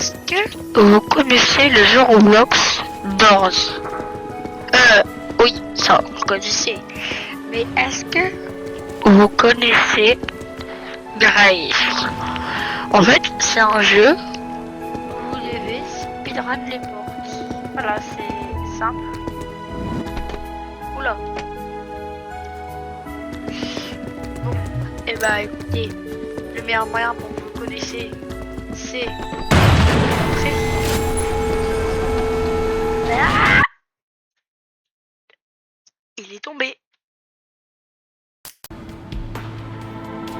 Est-ce que vous connaissez le jeu Roblox Doors? Oui, ça, vous connaissez. Mais est-ce que vous connaissez Grace? En fait, c'est un jeu où vous devez speedrun les portes. Voilà, c'est simple. Oula. Bon, et bah écoutez, le meilleur moyen pour que vous connaissez, c'est... Ah, il est tombé.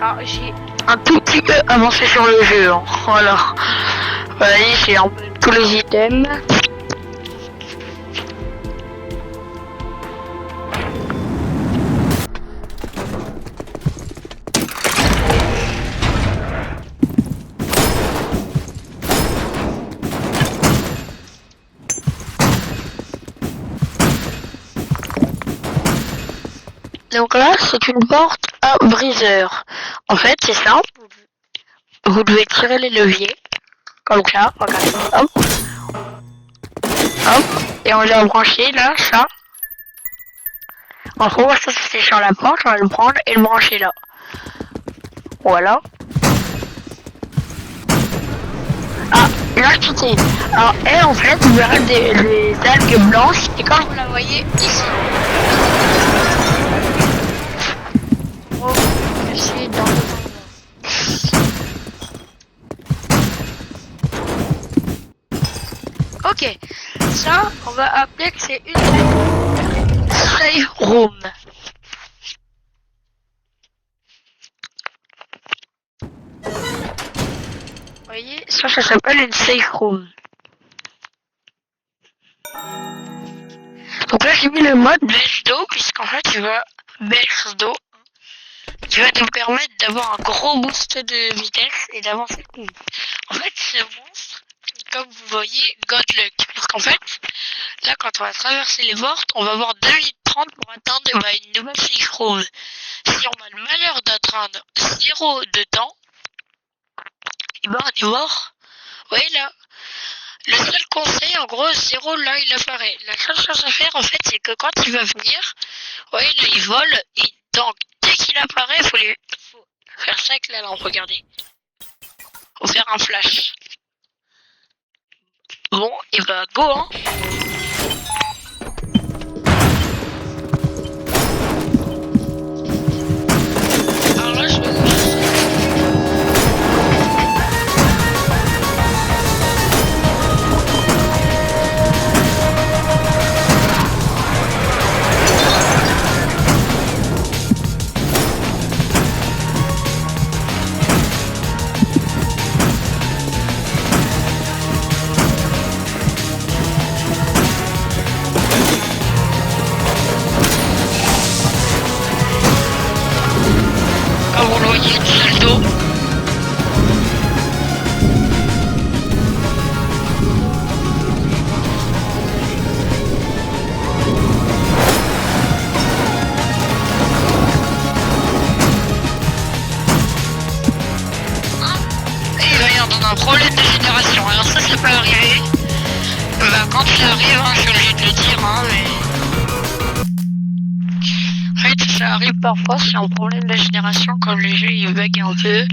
Alors j'ai un tout petit peu avancé sur le jeu, hein. Voilà. Vas-y, j'ai un peu tous les items. Donc là, c'est une porte à briseur. En fait, c'est simple. Vous devez tirer les leviers. Comme ça, regardez. Hop. Hop. Et on va brancher là, ça. En gros, ça c'est sur la porte, on va le prendre et le brancher là. Voilà. Ah, là, c'était. Alors, elle, en fait, vous verrez des algues blanches. Et quand vous la voyez ici. Oh, c'est dans le... Ok, ça, on va appeler que c'est une safe room. Vous voyez, ça s'appelle une safe room. Donc là, j'ai mis le mode baisse d'eau, puisqu'en fait, il va baisse d'eau, qui va nous permettre d'avoir un gros boost de vitesse et d'avancer plus vite. En fait, ce monstre, comme vous voyez, Godluck. Parce qu'en fait, là, quand on va traverser les portes, on va avoir 2 minutes 30 pour atteindre une nouvelle safe room. Si on a le malheur d'atteindre 0 de temps, et ben on est mort. Vous voyez là, le seul conseil, en gros, 0 là il apparaît. La seule chose à faire en fait, c'est que quand il va venir, vous voyez là il vole, et donc dès qu'il apparaît, faut faire ça avec la lampe, regardez. Faut faire un flash. Bon, et bah go hein. Alors là je vais... Comme vous le voyez, c'est le dos. Et regarde, on a un problème de génération. Alors ça peut arriver. Quand ça arrive, hein, je suis obligé de le dire, hein, mais... En fait, ça arrive parfois, c'est un problème de génération quand le jeu il bug un peu.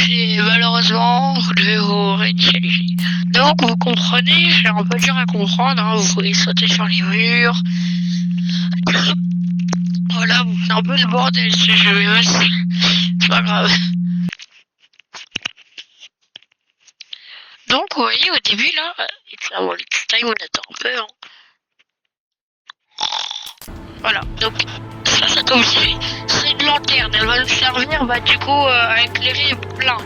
Et malheureusement, vous devez vous réinitialiser. Donc, vous comprenez, c'est un peu dur à comprendre, hein, vous pouvez sauter sur les murs. Voilà, c'est un peu le bordel ce jeu, mais c'est pas grave. Donc, vous voyez, au début, là, it's a wallet time, on attend un peu, hein. Voilà, donc, ça comme c'est une lanterne, elle va nous servir, bah, du coup, à éclairer plein.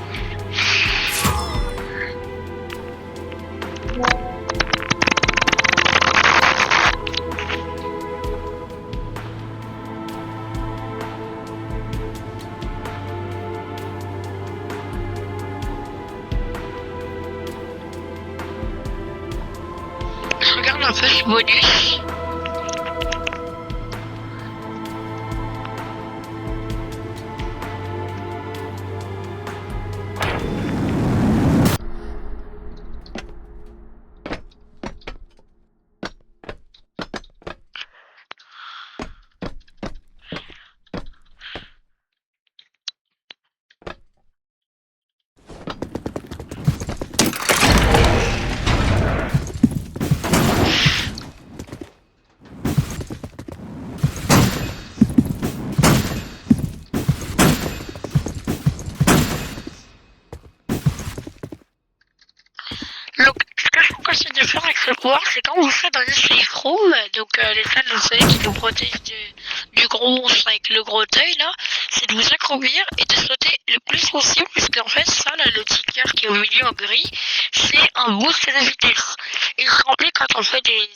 Je regarde un peu ce bonus. ce pouvoir, c'est quand vous serez dans une safe room, donc les salles, vous savez, qui nous protègent du gros monstre avec le gros œil, là, c'est de vous accroupir et de sauter le plus possible, puisqu'en fait, ça, là, le petit cœur qui est au milieu en gris, c'est un boost de vitesse. Il se remplit quand on fait des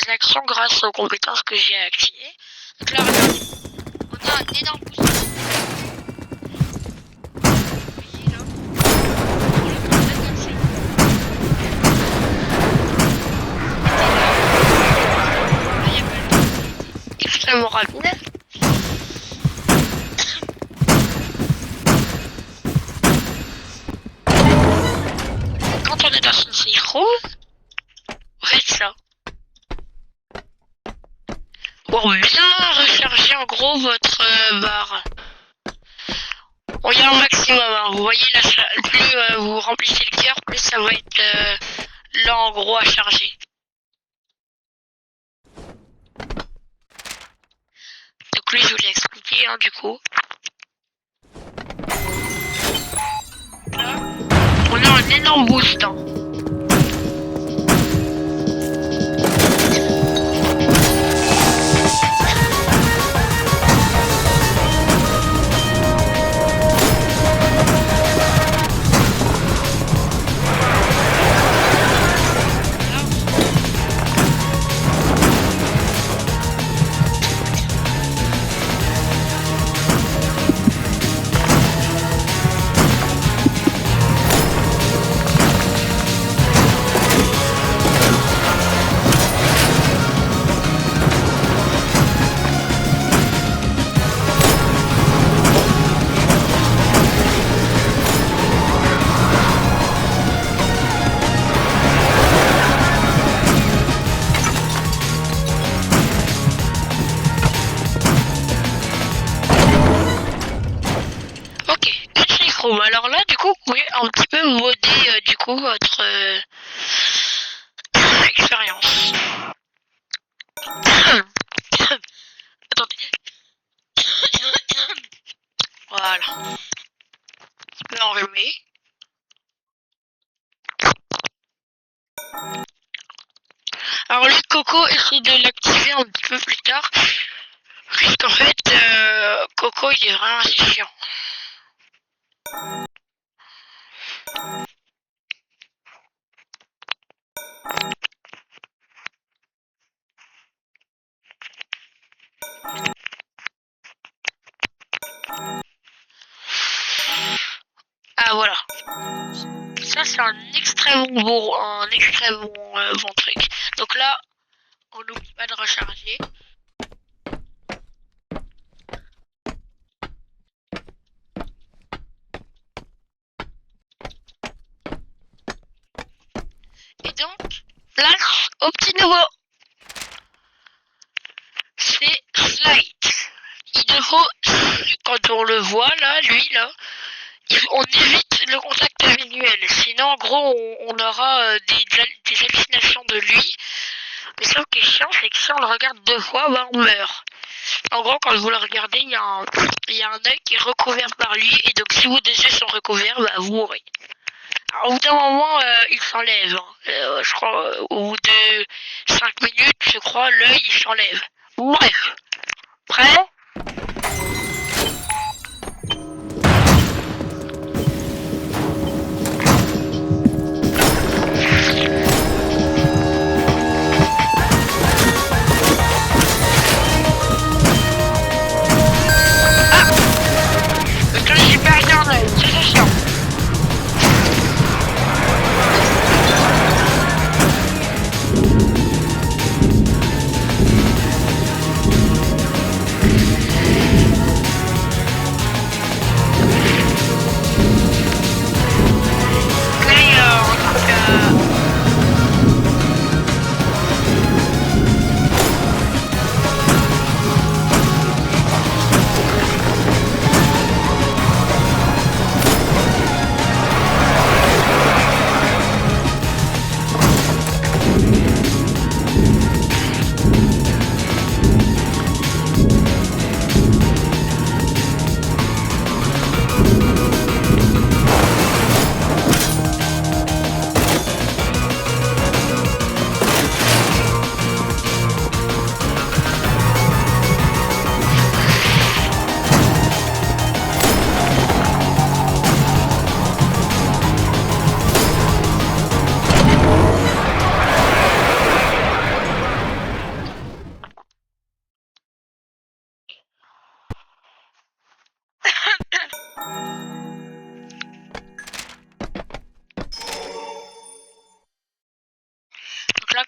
actions grâce aux compétences que j'ai activées. Donc là, regardez, on a un énorme boost. Extrêmement rapide. Quand on est dans une safe room, vous faites ça. Pour bien recharger en gros votre barre. Bon, il y a un maximum, hein. Vous voyez là, plus vous remplissez le cœur, plus ça va être là en gros à charger. Donc lui je vous l'ai expliqué hein, du coup. Là, on a un énorme boost. Hein. Alors là, du coup, vous pouvez un petit peu modder du coup votre expérience. Attendez. Voilà. L'enrhumer. Alors lui, Coco, essaie de l'activer un petit peu plus tard. Puisqu'en fait, Coco, il est vraiment assez chiant. Ah voilà. Ça c'est un extrêmement bon truc. Donc là, on n'oublie pas de recharger. Et donc, place au petit nouveau. C'est Slide. Il faut, quand on le voit là, lui là, on évite le contact visuel. Sinon, en gros, on aura des hallucinations de lui. Mais ça qui est chiant, c'est que si on le regarde deux fois, bah, on meurt. En gros, quand vous le regardez, il y a un œil qui est recouvert par lui. Et donc, si vos deux yeux sont recouverts, bah, vous mourrez. Alors, au bout d'un moment, il s'enlève. Hein. Je crois, au bout de 5 minutes, je crois, l'œil, il s'enlève. Bref. Prêt ?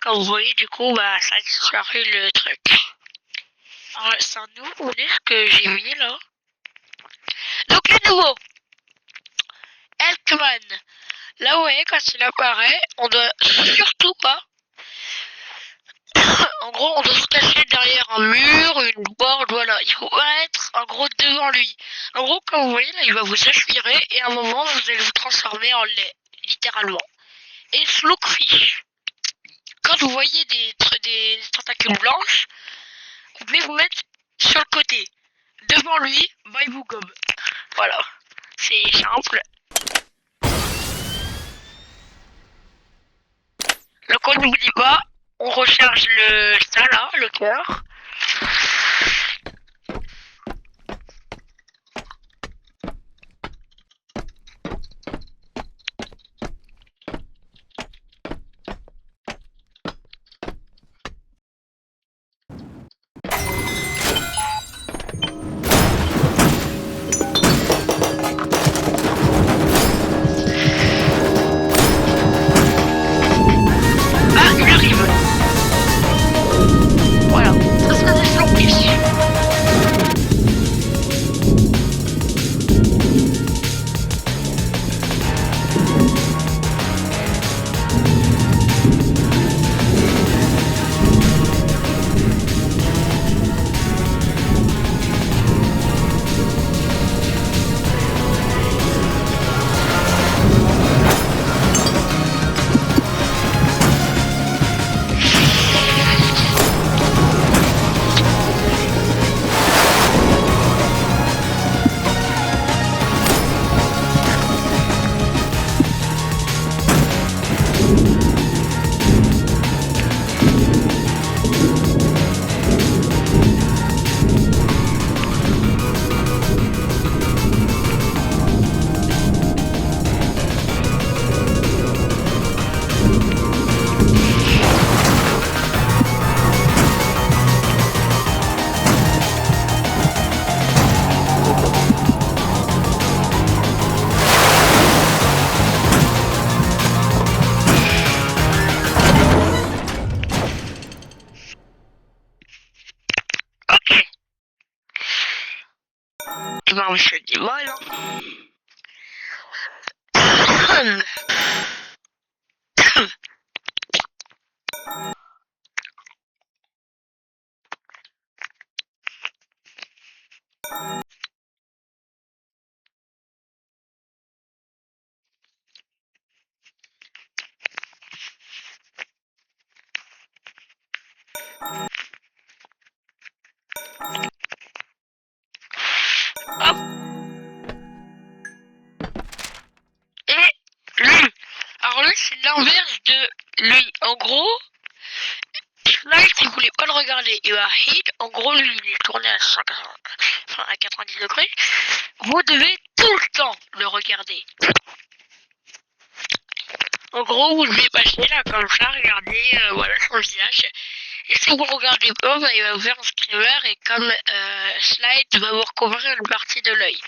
comme vous voyez, du coup, bah, ça a disparu le truc. Alors, c'est un nouveau bonus que j'ai mis là. Donc, les nouveaux. Elkman. Là, vous voyez, quand il apparaît, on doit surtout pas. En gros, on doit se cacher derrière un mur, une board, voilà. Il faut pas être, en gros, devant lui. En gros, comme vous voyez, là, il va vous aspirer et à un moment, vous allez vous transformer en lait, littéralement. Et Slugfish. Quand vous voyez des tentacules blanches, vous pouvez vous mettre sur le côté. Devant lui, bye vous gobe. Voilà. C'est simple. Donc on n'oublie pas, on recharge ça là, le cœur. Ah, il arrive. Voilà, ça sera des surprises. Ok. Et ben, monsieur dit voilà. Hop. Et lui. Alors lui, c'est l'inverse de lui. En gros, Slide, si vous voulez pas le regarder, et bah Hit, en gros, lui, il est tourné à 90 degrés. Vous devez tout le temps le regarder. En gros, vous devez passer là comme ça, regarder voilà son visage. Et si vous regardez pas, bah, il va vous faire un screamer et comme Slide va vous recouvrir une partie de l'œil.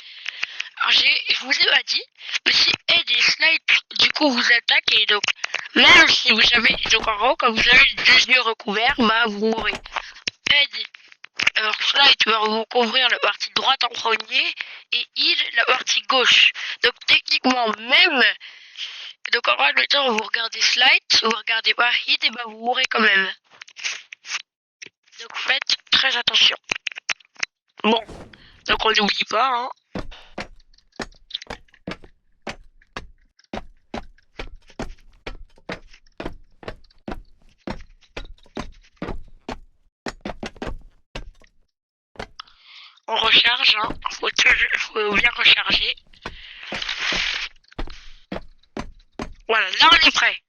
Alors je vous ai pas dit, mais si Ed et Slide du coup vous attaquent et donc même si vous avez donc en gros quand vous avez les deux yeux recouverts, bah vous mourrez. Ed, alors Slide va vous couvrir la partie droite en premier et Id la partie gauche. Donc techniquement même donc en vrai temps vous regardez Slide, vous regardez pas Id et bah vous mourrez quand même. Donc faites très attention. Bon, donc on n'oublie pas hein. On recharge, hein. Faut bien recharger. Voilà, là on est prêt.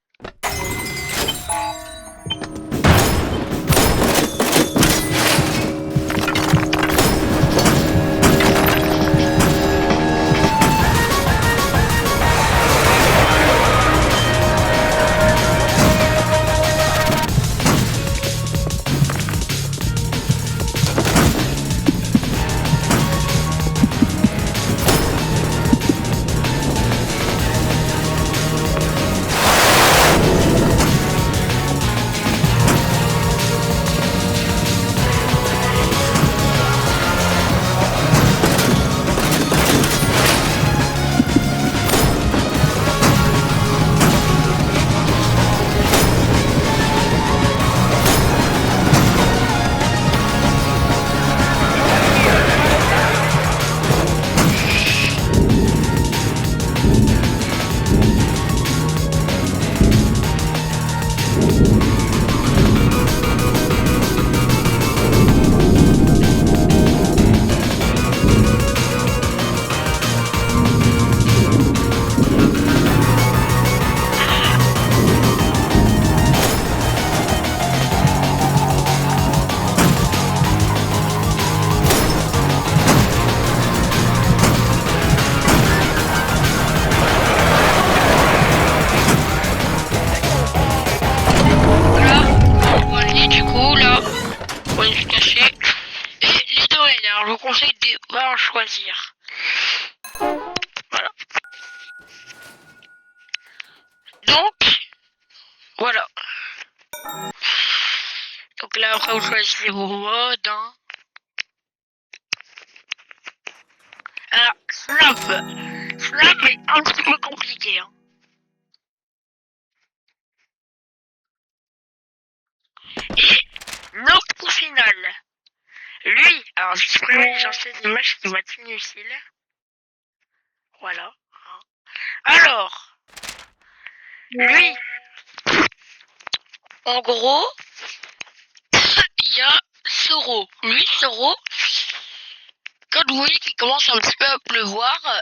choisir. Voilà. Donc, voilà. Donc là, après, vous choisissez vos modes. Hein. Alors, Snap est un petit peu compliqué. Hein. Et Noctifinal. Lui, alors j'ai supprimé les anciennes images qui m'a inutile. Voilà. Alors, lui, en gros, il y a Soro. Lui, Soro, quand vous voyez qu'il commence un petit peu à pleuvoir,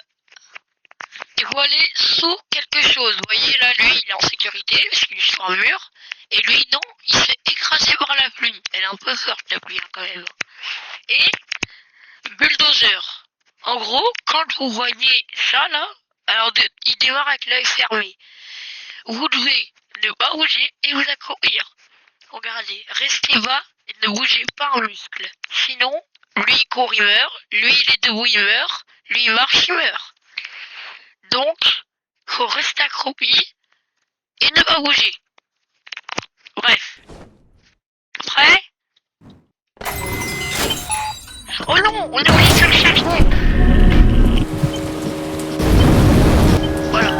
il faut aller sous quelque chose. Vous voyez là, lui, il est en sécurité parce qu'il est sur un mur. Et lui, non, il se fait écraser par la pluie. Elle est un peu forte, la pluie, hein, quand même. Et Bulldozer. En gros, quand vous voyez ça là, alors il démarre avec l'œil fermé. Vous devez ne pas bouger et vous accroupir. Regardez, restez bas et ne bougez pas un muscle. Sinon, lui il court, il meurt. Lui il est debout, il meurt. Lui il marche, il meurt. Donc, faut rester accroupi et ne pas bouger. Bref. Prêt? Oh non, on a oublié de faire le changement. Voilà.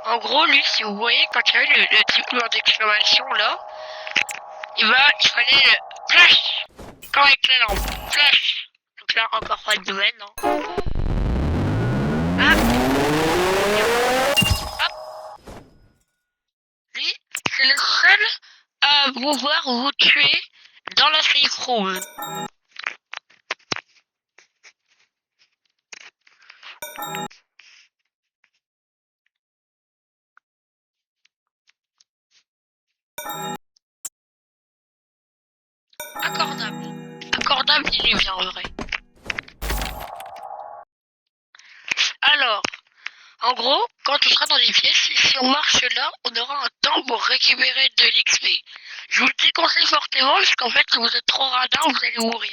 En gros, lui, si vous voyez, quand il y avait le petit couleur d'exclamation là, il fallait le flash, comme avec la lampe, flash. Donc là, encore pas de domaine, non. Ah. Hop. Lui, c'est le seul à pouvoir vous tuer dans la safe room. Accordable. Accordable, il est bien en vrai. Alors, en gros, quand on sera dans les pièces, si on marche là, on aura un temps pour récupérer de l'XP. Je vous le déconseille fortement, parce qu'en fait, si vous êtes trop radin, vous allez mourir.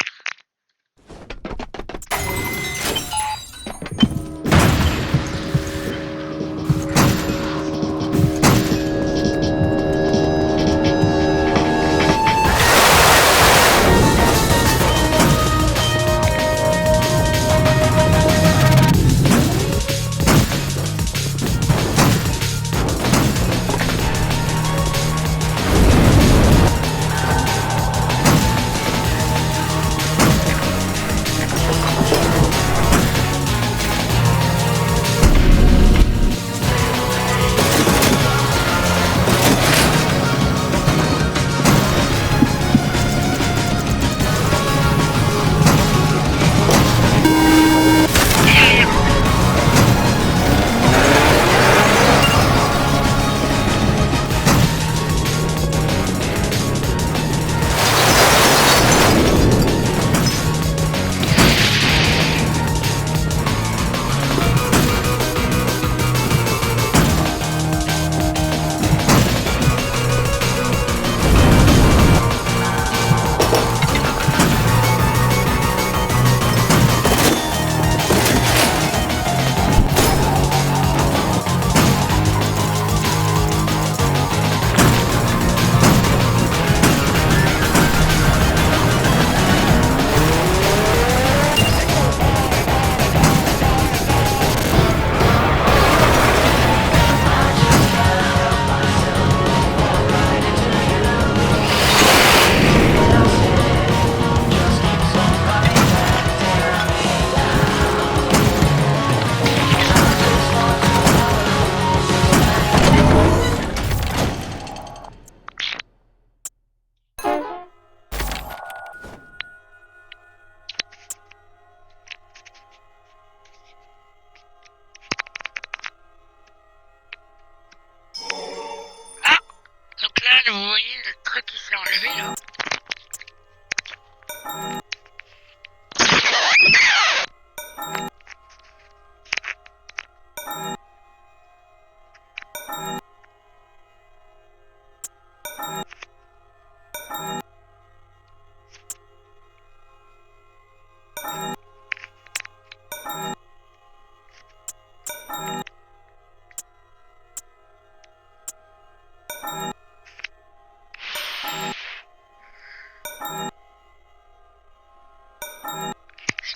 je vais là.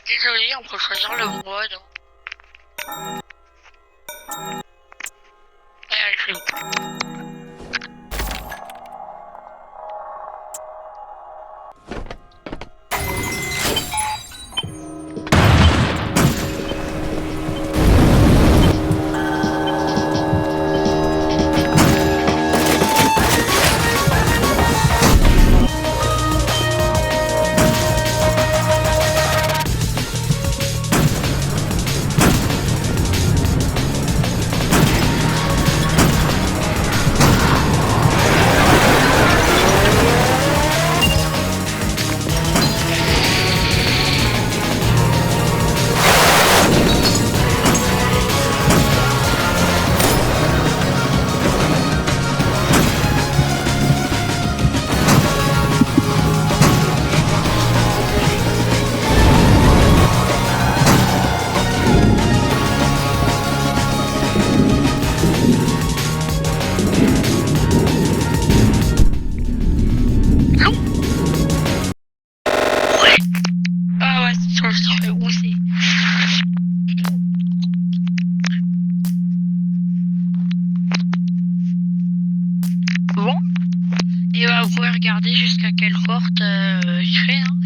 Désolé, on peut choisir le mode. Allez, c'est bon. Ah ouais, c'est sur le site où c'est. Bon, et vous pouvez regarder jusqu'à quelle porte je fais. Hein.